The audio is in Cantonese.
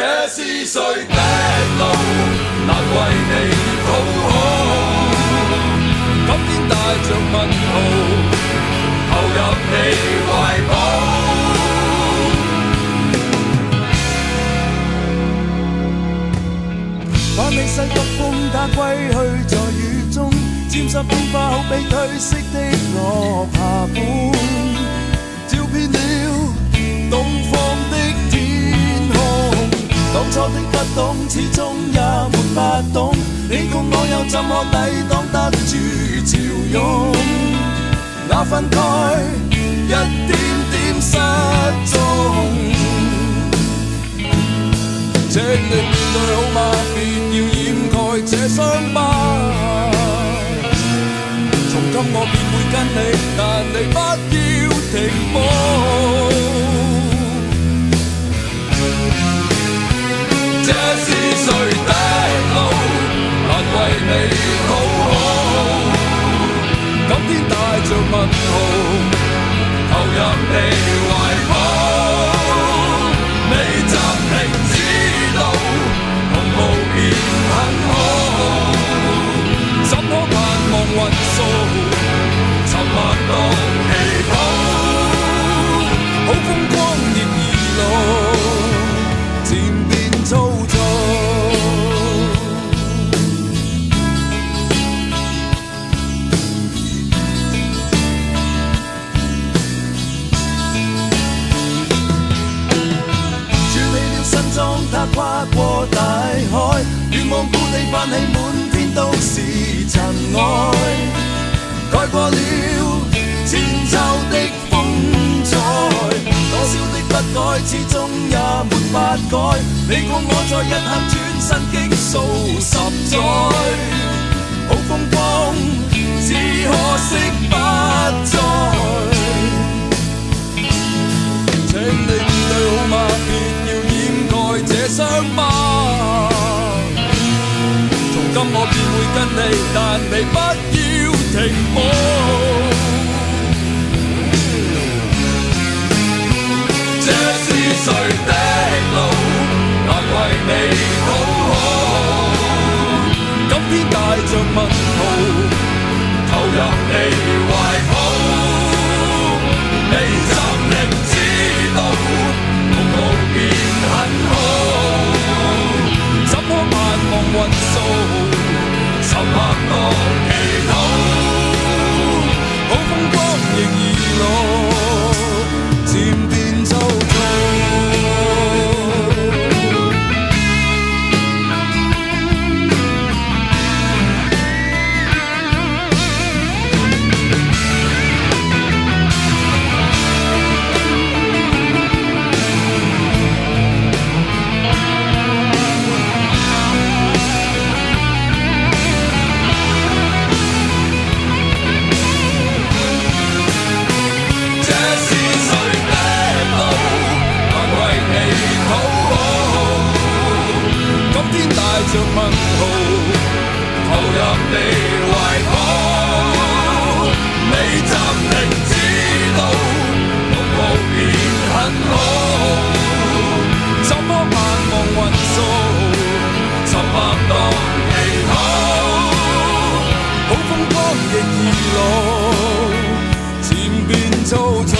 這是誰的路，難為你討好。今天帶着問號，投入你懷抱。翻起西北風他歸去在雨中，沾濕冰花好比褪色的我爬滿，照遍了東方的天空。當初的不懂，始終也沒法懂，你共我又怎可抵擋得住潮湧？那分開一點點失蹤，請你面對好嗎？別要掩蓋這傷疤。從今我便會跟你，但你不要停步。這是誰的路，難為你討好。今天帶着問號，投入你懷抱。你暫停指導，同步便很好。怎可盼望運數，沉默當祈禱。好風光亦易老，漸變粗糙。他跨過大海，願望故地泛起滿天都是塵埃，蓋過了千秋的風采。多少的不改，始終也沒法改。你共我在一刻轉身經數10載，好風光，只可惜不再。請你面對好嗎？別要掩蓋這傷疤。從今我便會跟你，但你不要停步。這是誰的路，難為你討好。今天帶着問號，投入你懷抱。你暫停指導，同步便很好。怎可盼望運數，沉默當祈禱。好風光亦易老，漸變粗糙。着問號，投入你懷抱。你暫停指導，同步便很好。怎麼盼望運數，沉默當祈禱。好風光亦易老，漸變粗糙。